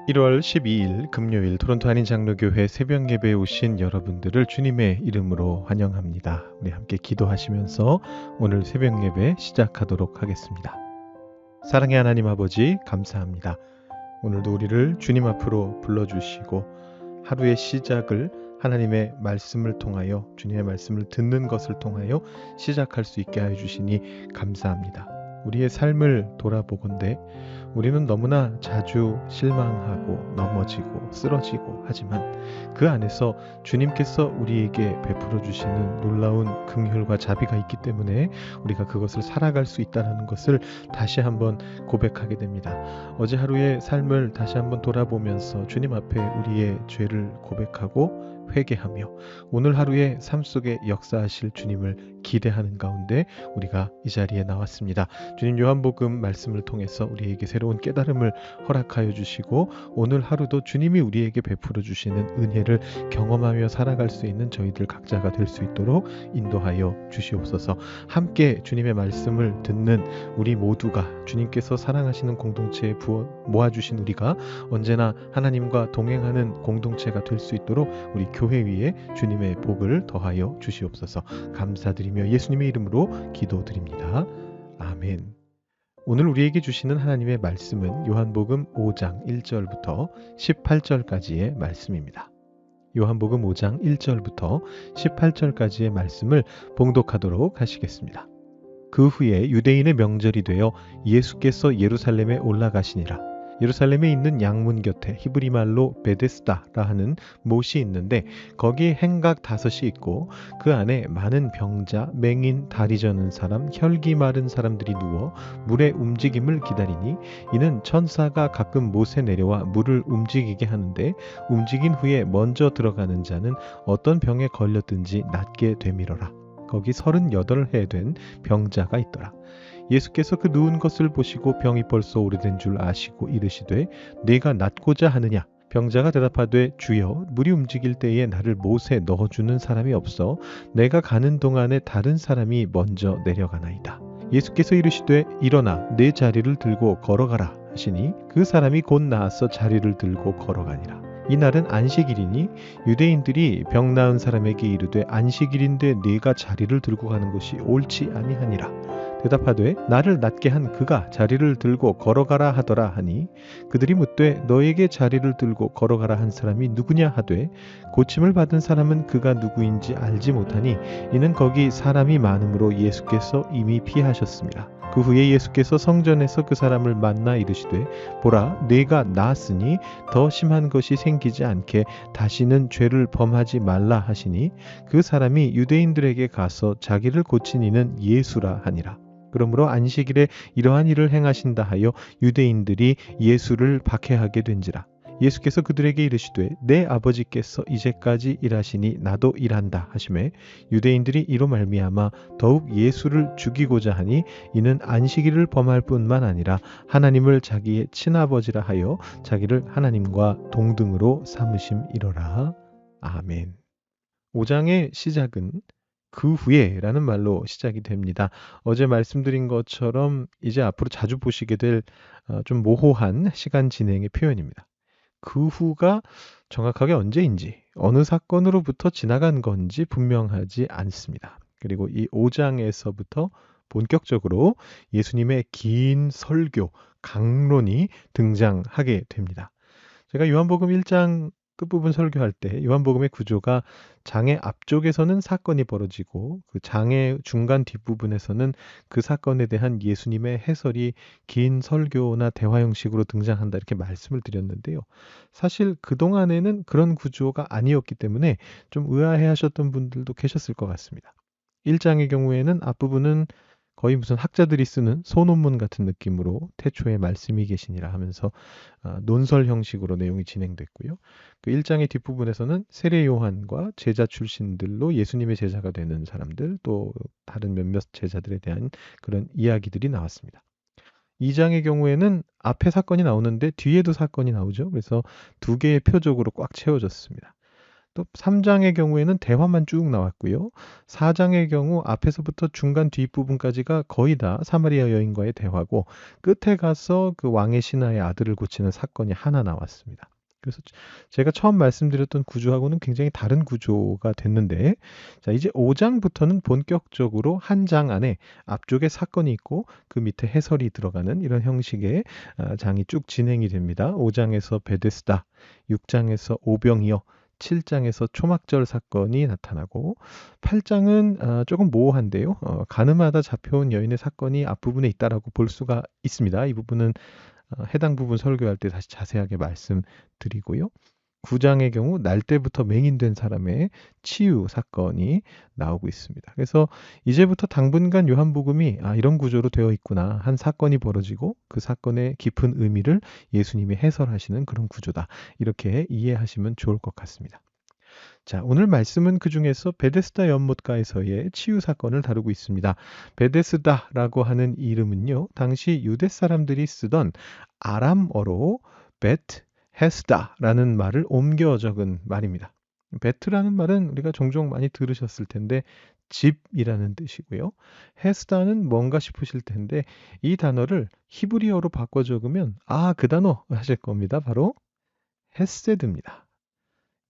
1월 12일 금요일 토론토 한인 장로교회 새벽 예배에 오신 여러분들을 주님의 이름으로 환영합니다. 우리 함께 기도하시면서 오늘 새벽 예배 시작하도록 하겠습니다. 사랑의 하나님 아버지 감사합니다. 오늘도 우리를 주님 앞으로 불러주시고 하루의 시작을 하나님의 말씀을 통하여 주님의 말씀을 듣는 것을 통하여 시작할 수 있게 하여 주시니 감사합니다. 우리의 삶을 돌아보건대 우리는 너무나 자주 실망하고 넘어지고 쓰러지고 하지만 그 안에서 주님께서 우리에게 베풀어 주시는 놀라운 긍휼과 자비가 있기 때문에 우리가 그것을 살아갈 수 있다는 것을 다시 한번 고백하게 됩니다. 어제 하루의 삶을 다시 한번 돌아보면서 주님 앞에 우리의 죄를 고백하고 회개하며 오늘 하루의 삶 속에 역사하실 주님을 기대하는 가운데 우리가 이 자리에 나왔습니다. 주님 요한복음 말씀을 통해서 우리에게 새로운 깨달음을 허락하여 주시고 오늘 하루도 주님이 우리에게 베풀어 주시는 은혜를 경험하며 살아갈 수 있는 저희들 각자가 될 수 있도록 인도하여 주시옵소서. 함께 주님의 말씀을 듣는 우리 모두가 주님께서 사랑하시는 공동체에 모아주신 우리가 언제나 하나님과 동행하는 공동체가 될 수 있도록 우리 교회 위에 주님의 복을 더하여 주시옵소서. 감사드리며 예수님의 이름으로 기도드립니다. 아멘. 오늘 우리에게 주시는 하나님의 말씀은 요한복음 5장 1절부터 18절까지의 말씀입니다. 요한복음 5장 1절부터 18절까지의 말씀을 봉독하도록 하시겠습니다. 그 후에 유대인의 명절이 되어 예수께서 예루살렘에 올라가시니라. 예루살렘에 있는 양문 곁에 히브리 말로 베데스다라 하는 못이 있는데 거기에 행각 5이 있고 그 안에 많은 병자, 맹인, 다리 저는 사람, 혈기 마른 사람들이 누워 물의 움직임을 기다리니 이는 천사가 가끔 못에 내려와 물을 움직이게 하는데 움직인 후에 먼저 들어가는 자는 어떤 병에 걸렸든지 낫게 되밀어라. 거기 38해 된 병자가 있더라. 예수께서 그 누운 것을 보시고 병이 벌써 오래된 줄 아시고 이르시되 네가 낫고자 하느냐? 병자가 대답하되 주여 물이 움직일 때에 나를 못에 넣어주는 사람이 없어 내가 가는 동안에 다른 사람이 먼저 내려가나이다. 예수께서 이르시되 일어나 내 자리를 들고 걸어가라 하시니 그 사람이 곧 나아서 자리를 들고 걸어가니라. 이날은 안식일이니 유대인들이 병 나은 사람에게 이르되 안식일인데 네가 자리를 들고 가는 것이 옳지 아니하니라. 대답하되 나를 낫게 한 그가 자리를 들고 걸어가라 하더라 하니 그들이 묻되 너에게 자리를 들고 걸어가라 한 사람이 누구냐 하되 고침을 받은 사람은 그가 누구인지 알지 못하니 이는 거기 사람이 많음으로 예수께서 이미 피하셨습니다. 그 후에 예수께서 성전에서 그 사람을 만나 이르시되 보라 네가 나았으니 더 심한 것이 생기지 않게 다시는 죄를 범하지 말라 하시니 그 사람이 유대인들에게 가서 자기를 고친 이는 예수라 하니라. 그러므로 안식일에 이러한 일을 행하신다 하여 유대인들이 예수를 박해하게 된지라. 예수께서 그들에게 이르시되 내 아버지께서 이제까지 일하시니 나도 일한다 하시매 유대인들이 이로 말미암아 더욱 예수를 죽이고자 하니 이는 안식일을 범할 뿐만 아니라 하나님을 자기의 친아버지라 하여 자기를 하나님과 동등으로 삼으심이로라. 아멘. 5장의 시작은 그 후에 라는 말로 시작이 됩니다. 어제 말씀드린 것처럼 이제 앞으로 자주 보시게 될 좀 모호한 시간 진행의 표현입니다. 그 후가 정확하게 언제인지 어느 사건으로부터 지나간 건지 분명하지 않습니다. 그리고 이 5장에서부터 본격적으로 예수님의 긴 설교, 강론이 등장하게 됩니다. 제가 요한복음 1장 끝부분 설교할 때 요한복음의 구조가 장의 앞쪽에서는 사건이 벌어지고 그 장의 중간 뒷부분에서는 그 사건에 대한 예수님의 해설이 긴 설교나 대화 형식으로 등장한다 이렇게 말씀을 드렸는데요. 사실 그동안에는 그런 구조가 아니었기 때문에 좀 의아해 하셨던 분들도 계셨을 것 같습니다. 1장의 경우에는 앞부분은 거의 무슨 학자들이 쓰는 소논문 같은 느낌으로 태초에 말씀이 계시니라 하면서 논설 형식으로 내용이 진행됐고요. 그 1장의 뒷부분에서는 세례 요한과 제자 출신들로 예수님의 제자가 되는 사람들 또 다른 몇몇 제자들에 대한 그런 이야기들이 나왔습니다. 2장의 경우에는 앞에 사건이 나오는데 뒤에도 사건이 나오죠. 그래서 두 개의 표적으로 꽉 채워졌습니다. 또 3장의 경우에는 대화만 쭉 나왔고요. 4장의 경우 앞에서부터 중간 뒷부분까지가 거의 다 사마리아 여인과의 대화고 끝에 가서 그 왕의 신하의 아들을 고치는 사건이 하나 나왔습니다. 그래서 제가 처음 말씀드렸던 구조하고는 굉장히 다른 구조가 됐는데 자, 이제 5장부터는 본격적으로 한 장 안에 앞쪽에 사건이 있고 그 밑에 해설이 들어가는 이런 형식의 장이 쭉 진행이 됩니다. 5장에서 베데스다, 6장에서 오병이어, 7장에서 초막절 사건이 나타나고 8장은 조금 모호한데요. 가늠하다 잡혀온 여인의 사건이 앞부분에 있다라고 볼 수가 있습니다. 이 부분은 해당 부분 설교할 때 다시 자세하게 말씀드리고요. 9장의 경우 날 때부터 맹인된 사람의 치유 사건이 나오고 있습니다. 그래서 이제부터 당분간 요한복음이 이런 구조로 되어 있구나. 한 사건이 벌어지고 그 사건의 깊은 의미를 예수님이 해설하시는 그런 구조다. 이렇게 이해하시면 좋을 것 같습니다. 자, 오늘 말씀은 그중에서 베데스다 연못가에서의 치유 사건을 다루고 있습니다. 베데스다라고 하는 이름은요, 당시 유대 사람들이 쓰던 아람어로 베트헤스다라는 말을 옮겨 적은 말입니다. 베트라는 말은 우리가 종종 많이 들으셨을 텐데 집이라는 뜻이고요. 헤스다는 뭔가 싶으실 텐데 이 단어를 히브리어로 바꿔 적으면 그 단어 하실 겁니다. 바로 헤세드입니다.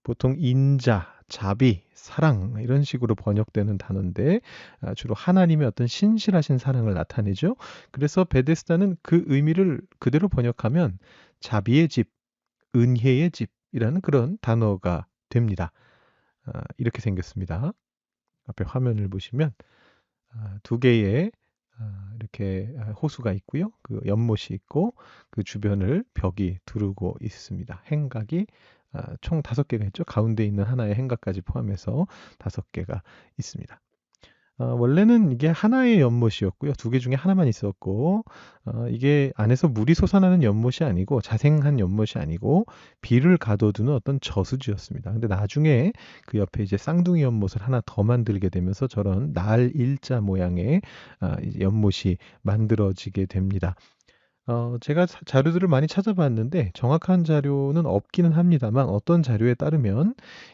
보통 인자, 자비, 사랑 이런 식으로 번역되는 단어인데 주로 하나님의 어떤 신실하신 사랑을 나타내죠. 그래서 베데스다는 그 의미를 그대로 번역하면 자비의 집, 은혜의 집이라는 그런 단어가 됩니다. 이렇게 생겼습니다. 앞에 화면을 보시면 두 개의 이렇게 호수가 있고요. 그 연못이 있고 그 주변을 벽이 두르고 있습니다. 행각이 총 5개가 있죠. 가운데 있는 하나의 행각까지 포함해서 5개가 있습니다. 원래는 이게 하나의 연못이었고요. 2개 중에 하나만 있었고 이게 안에서 물이 솟아나는 연못이 아니고 자생한 연못이 아니고 비를 가둬두는 어떤 저수지였습니다. 근데 나중에 그 옆에 이제 쌍둥이 연못을 하나 더 만들게 되면서 저런 날 일자 모양의 연못이 만들어지게 됩니다. 제가 자료들을 많이 찾아봤는데 정확한 자료는 없기는 합니다만 어떤 자료에 따르면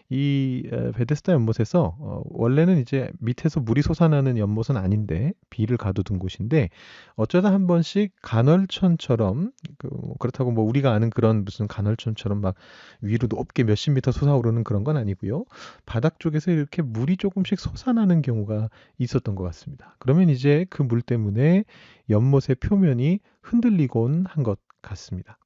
이 베데스다 연못에서 원래는 이제 밑에서 물이 솟아나는 연못은 아닌데 비를 가둬둔 곳인데 어쩌다 한 번씩 간헐천처럼 그렇다고 뭐 우리가 아는 그런 무슨 간헐천처럼 막 위로 높게 몇십 미터 솟아오르는 그런 건 아니고요. 바닥 쪽에서 이렇게 물이 조금씩 솟아나는 경우가 있었던 것 같습니다. 그러면 이제 그 물 때문에 연못의 표면이 흔들리곤 한 것 같습니다.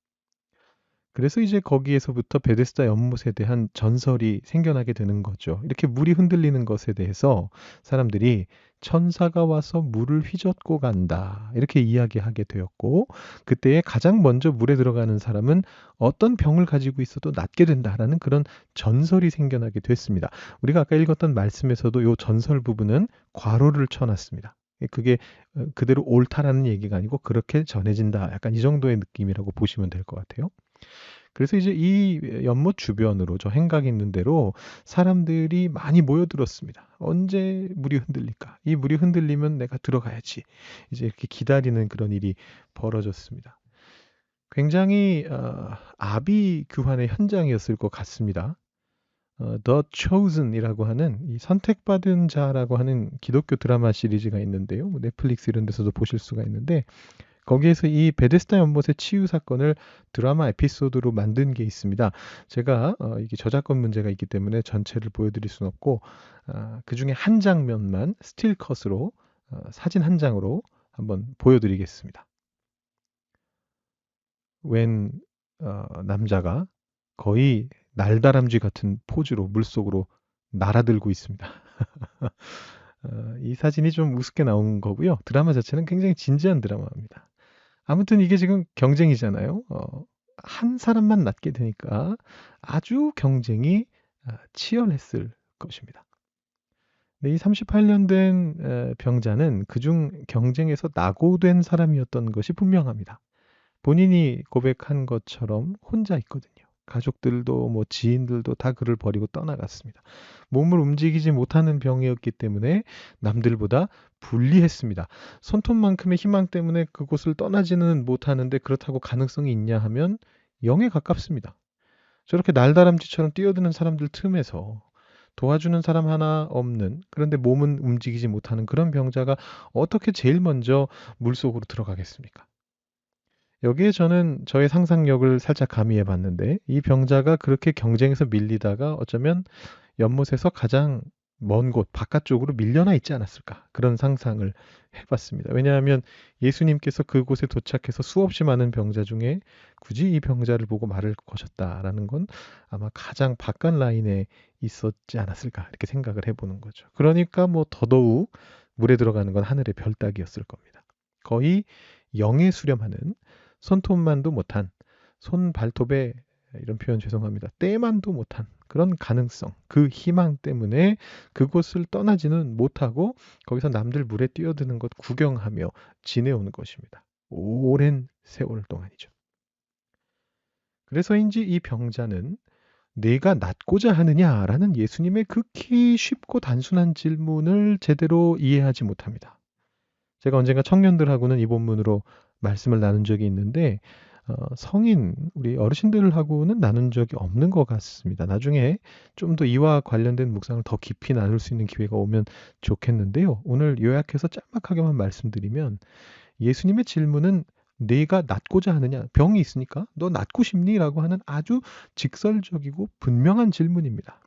그래서 이제 거기에서부터 베데스다 연못에 대한 전설이 생겨나게 되는 거죠. 이렇게 물이 흔들리는 것에 대해서 사람들이 천사가 와서 물을 휘젓고 간다. 이렇게 이야기하게 되었고, 그때에 가장 먼저 물에 들어가는 사람은 어떤 병을 가지고 있어도 낫게 된다라는 그런 전설이 생겨나게 됐습니다. 우리가 아까 읽었던 말씀에서도 이 전설 부분은 괄호를 쳐놨습니다. 그게 그대로 옳다라는 얘기가 아니고 그렇게 전해진다. 약간 이 정도의 느낌이라고 보시면 될 것 같아요. 그래서 이제 이 연못 주변으로 저 행각이 있는 대로 사람들이 많이 모여들었습니다. 언제 물이 흔들릴까? 이 물이 흔들리면 내가 들어가야지. 이제 이렇게 기다리는 그런 일이 벌어졌습니다. 굉장히 아비 규환의 현장이었을 것 같습니다. The Chosen이라고 하는 이 선택받은 자라고 하는 기독교 드라마 시리즈가 있는데요. 뭐 넷플릭스 이런 데서도 보실 수가 있는데 거기에서 이 베데스다 연못의 치유 사건을 드라마 에피소드로 만든 게 있습니다. 제가 이게 저작권 문제가 있기 때문에 전체를 보여드릴 수는 없고 그 중에 한 장면만 스틸 컷으로 사진 한 장으로 한번 보여드리겠습니다. 웬 남자가 거의 날다람쥐 같은 포즈로 물속으로 날아들고 있습니다. 이 사진이 좀 우습게 나온 거고요. 드라마 자체는 굉장히 진지한 드라마입니다. 아무튼 이게 지금 경쟁이잖아요. 한 사람만 낳게 되니까 아주 경쟁이 치열했을 것입니다. 이 38년 된 병자는 그중 경쟁에서 낙오된 사람이었던 것이 분명합니다. 본인이 고백한 것처럼 혼자 있거든요. 가족들도 뭐 지인들도 다 그를 버리고 떠나갔습니다. 몸을 움직이지 못하는 병이었기 때문에 남들보다 불리했습니다. 손톱만큼의 희망 때문에 그곳을 떠나지는 못하는데 그렇다고 가능성이 있냐 하면 0에 가깝습니다. 저렇게 날다람쥐처럼 뛰어드는 사람들 틈에서 도와주는 사람 하나 없는, 그런데 몸은 움직이지 못하는 그런 병자가 어떻게 제일 먼저 물속으로 들어가겠습니까? 여기에 저는 저의 상상력을 살짝 가미해 봤는데, 이 병자가 그렇게 경쟁에서 밀리다가 어쩌면 연못에서 가장 먼 곳 바깥쪽으로 밀려나 있지 않았을까, 그런 상상을 해봤습니다. 왜냐하면 예수님께서 그곳에 도착해서 수없이 많은 병자 중에 굳이 이 병자를 보고 말을 거셨다라는 건 아마 가장 바깥 라인에 있었지 않았을까, 이렇게 생각을 해보는 거죠. 그러니까 뭐 더더욱 물에 들어가는 건 하늘의 별 따기였을 겁니다. 거의 영에 수렴하는, 손톱만도 못한, 손 발톱에, 이런 표현 죄송합니다, 때만도 못한 그런 가능성, 그 희망 때문에 그곳을 떠나지는 못하고 거기서 남들 물에 뛰어드는 것 구경하며 지내오는 것입니다. 오랜 세월 동안이죠. 그래서인지 이 병자는 내가 낫고자 하느냐라는 예수님의 극히 쉽고 단순한 질문을 제대로 이해하지 못합니다. 제가 언젠가 청년들하고는 이 본문으로 말씀을 나눈 적이 있는데, 성인 우리 어르신들하고는 나눈 적이 없는 것 같습니다. 나중에 좀 더 이와 관련된 묵상을 더 깊이 나눌 수 있는 기회가 오면 좋겠는데요. 오늘 요약해서 짤막하게만 말씀드리면, 예수님의 질문은 내가 낫고자 하느냐, 병이 있으니까 너 낫고 싶니? 라고 하는 아주 직설적이고 분명한 질문입니다.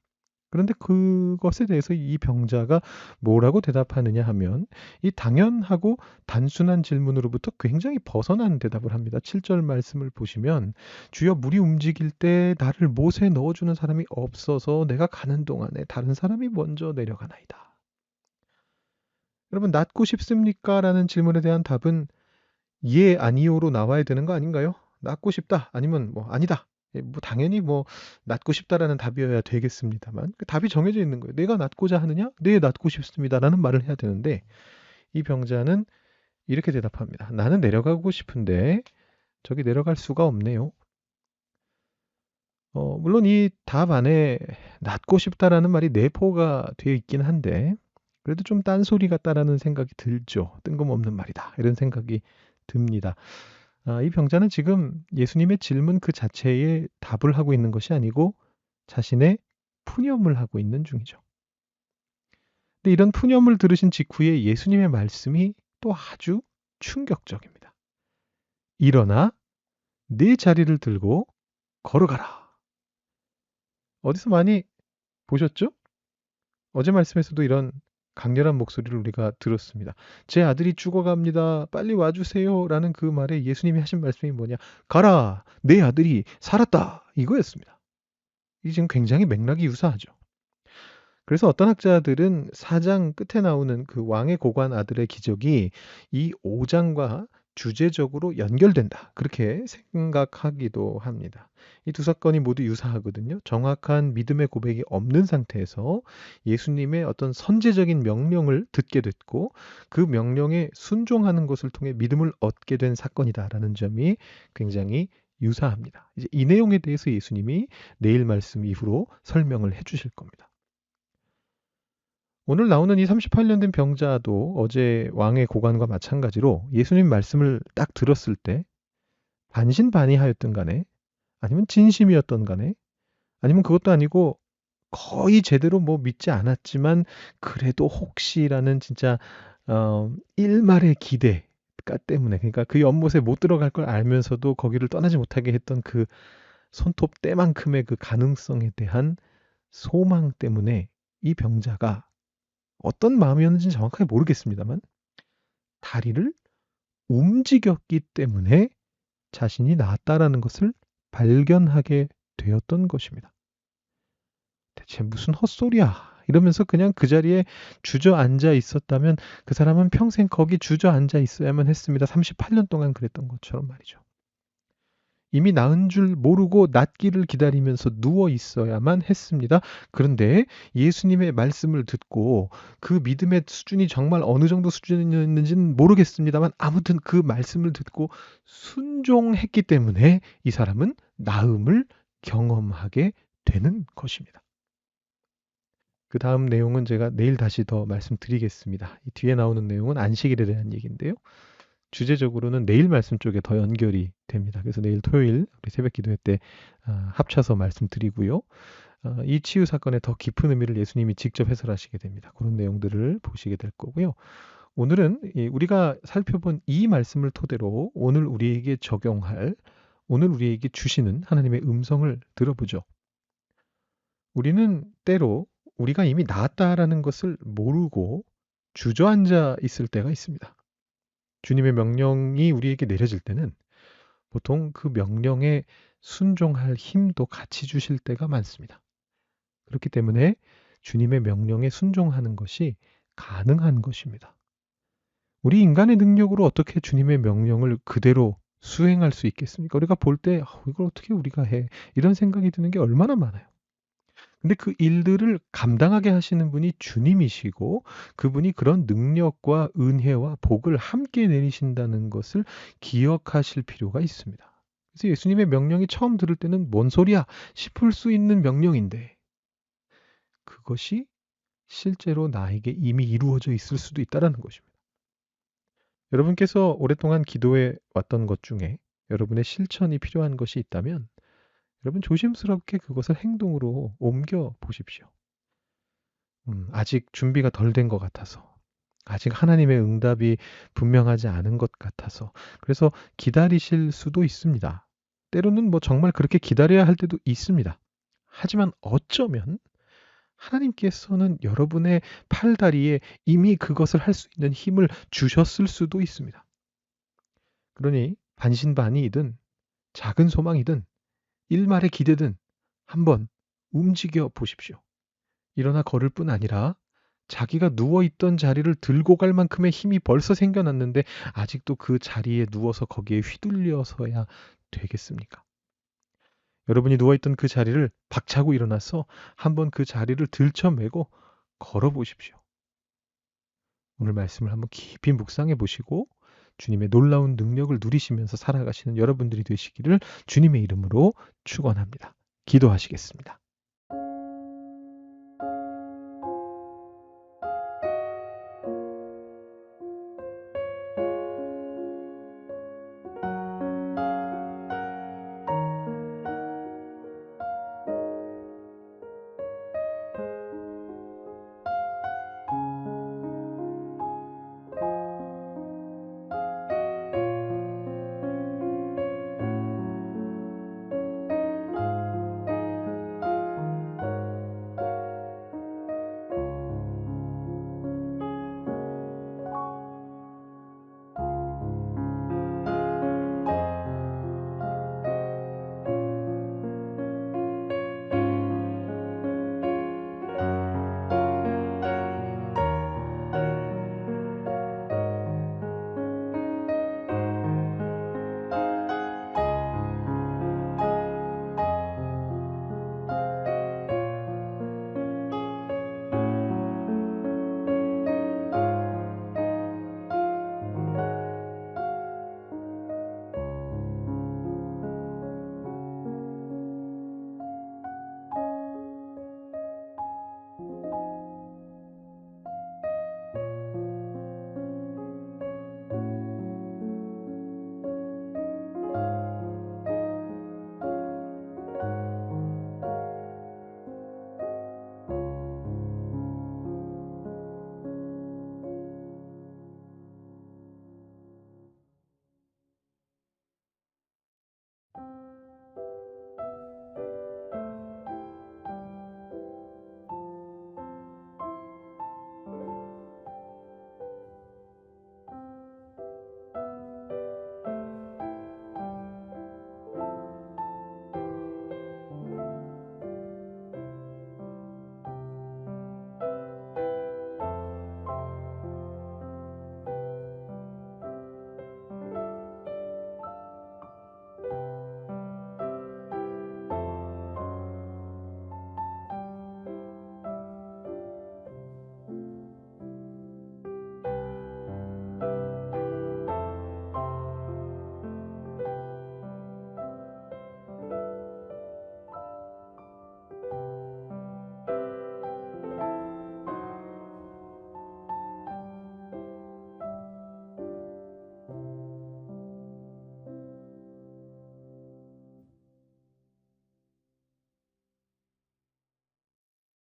그런데 그것에 대해서 이 병자가 뭐라고 대답하느냐 하면, 이 당연하고 단순한 질문으로부터 굉장히 벗어난 대답을 합니다. 7절 말씀을 보시면, 주여 물이 움직일 때 나를 못에 넣어주는 사람이 없어서 내가 가는 동안에 다른 사람이 먼저 내려가나이다. 여러분, 낫고 싶습니까? 라는 질문에 대한 답은 예, 아니요로 나와야 되는 거 아닌가요? 낫고 싶다, 아니면 뭐 아니다. 예, 뭐 당연히 뭐 낫고 싶다라는 답이어야 되겠습니다만, 그 답이 정해져 있는 거예요. 내가 낫고자 하느냐? 네, 낫고 싶습니다라는 말을 해야 되는데, 이 병자는 이렇게 대답합니다. 나는 내려가고 싶은데 저기 내려갈 수가 없네요. 물론 이 답 안에 낫고 싶다라는 말이 내포가 되어 있긴 한데, 그래도 좀 딴소리 같다라는 생각이 들죠. 뜬금없는 말이다, 이런 생각이 듭니다. 이 병자는 지금 예수님의 질문 그 자체에 답을 하고 있는 것이 아니고 자신의 푸념을 하고 있는 중이죠. 근데 이런 푸념을 들으신 직후에 예수님의 말씀이 또 아주 충격적입니다. 일어나 네 자리를 들고 걸어가라. 어디서 많이 보셨죠? 어제 말씀에서도 이런 강렬한 목소리를 우리가 들었습니다. 제 아들이 죽어갑니다. 빨리 와주세요. 라는 그 말에 예수님이 하신 말씀이 뭐냐? 가라! 내 아들이 살았다! 이거였습니다. 이게 지금 굉장히 맥락이 유사하죠. 그래서 어떤 학자들은 4장 끝에 나오는 그 왕의 고관 아들의 기적이 이 5장과 주제적으로 연결된다, 그렇게 생각하기도 합니다. 이 두 사건이 모두 유사하거든요. 정확한 믿음의 고백이 없는 상태에서 예수님의 어떤 선제적인 명령을 듣게 됐고, 그 명령에 순종하는 것을 통해 믿음을 얻게 된 사건이다라는 점이 굉장히 유사합니다. 이제 이 내용에 대해서 예수님이 내일 말씀 이후로 설명을 해 주실 겁니다. 오늘 나오는 이 38년 된 병자도 어제 왕의 고관과 마찬가지로 예수님 말씀을 딱 들었을 때 반신반의하였던 간에, 아니면 진심이었던 간에, 아니면 그것도 아니고 거의 제대로 뭐 믿지 않았지만 그래도 혹시라는 진짜 일말의 기대가 때문에, 그러니까 그 연못에 못 들어갈 걸 알면서도 거기를 떠나지 못하게 했던 그 손톱 때만큼의 그 가능성에 대한 소망 때문에 이 병자가 어떤 마음이었는지는 정확하게 모르겠습니다만 다리를 움직였기 때문에 자신이 나았다라는 것을 발견하게 되었던 것입니다. 대체 무슨 헛소리야, 이러면서 그냥 그 자리에 주저앉아 있었다면 그 사람은 평생 거기 주저앉아 있어야만 했습니다. 38년 동안 그랬던 것처럼 말이죠. 이미 나은 줄 모르고 낫기를 기다리면서 누워 있어야만 했습니다. 그런데 예수님의 말씀을 듣고, 그 믿음의 수준이 정말 어느 정도 수준이었는지는 모르겠습니다만 아무튼 그 말씀을 듣고 순종했기 때문에 이 사람은 나음을 경험하게 되는 것입니다. 그 다음 내용은 제가 내일 다시 더 말씀드리겠습니다. 이 뒤에 나오는 내용은 안식일에 대한 얘기인데요. 주제적으로는 내일 말씀 쪽에 더 연결이 됩니다. 그래서 내일 토요일 우리 새벽 기도회 때 합쳐서 말씀드리고요. 이 치유 사건의 더 깊은 의미를 예수님이 직접 해설하시게 됩니다. 그런 내용들을 보시게 될 거고요. 오늘은 우리가 살펴본 이 말씀을 토대로 오늘 우리에게 적용할, 오늘 우리에게 주시는 하나님의 음성을 들어보죠. 우리는 때로 우리가 이미 나았다라는 것을 모르고 주저앉아 있을 때가 있습니다. 주님의 명령이 우리에게 내려질 때는 보통 그 명령에 순종할 힘도 같이 주실 때가 많습니다. 그렇기 때문에 주님의 명령에 순종하는 것이 가능한 것입니다. 우리 인간의 능력으로 어떻게 주님의 명령을 그대로 수행할 수 있겠습니까? 우리가 볼 때 이걸 어떻게 우리가 해? 이런 생각이 드는 게 얼마나 많아요. 근데 그 일들을 감당하게 하시는 분이 주님이시고 그분이 그런 능력과 은혜와 복을 함께 내리신다는 것을 기억하실 필요가 있습니다. 그래서 예수님의 명령이 처음 들을 때는 뭔 소리야 싶을 수 있는 명령인데 그것이 실제로 나에게 이미 이루어져 있을 수도 있다는 것입니다. 여러분께서 오랫동안 기도해 왔던 것 중에 여러분의 실천이 필요한 것이 있다면 여러분 조심스럽게 그것을 행동으로 옮겨 보십시오. 아직 준비가 덜 된 것 같아서, 아직 하나님의 응답이 분명하지 않은 것 같아서, 그래서 기다리실 수도 있습니다. 때로는 뭐 정말 그렇게 기다려야 할 때도 있습니다. 하지만 어쩌면 하나님께서는 여러분의 팔다리에 이미 그것을 할 수 있는 힘을 주셨을 수도 있습니다. 그러니 반신반의이든 작은 소망이든 일말의 기대든 한번 움직여 보십시오. 일어나 걸을 뿐 아니라 자기가 누워있던 자리를 들고 갈 만큼의 힘이 벌써 생겨났는데 아직도 그 자리에 누워서 거기에 휘둘려서야 되겠습니까? 여러분이 누워있던 그 자리를 박차고 일어나서 한번 그 자리를 들쳐매고 걸어보십시오. 오늘 말씀을 한번 깊이 묵상해 보시고 주님의 놀라운 능력을 누리시면서 살아가시는 여러분들이 되시기를 주님의 이름으로 축원합니다. 기도하시겠습니다.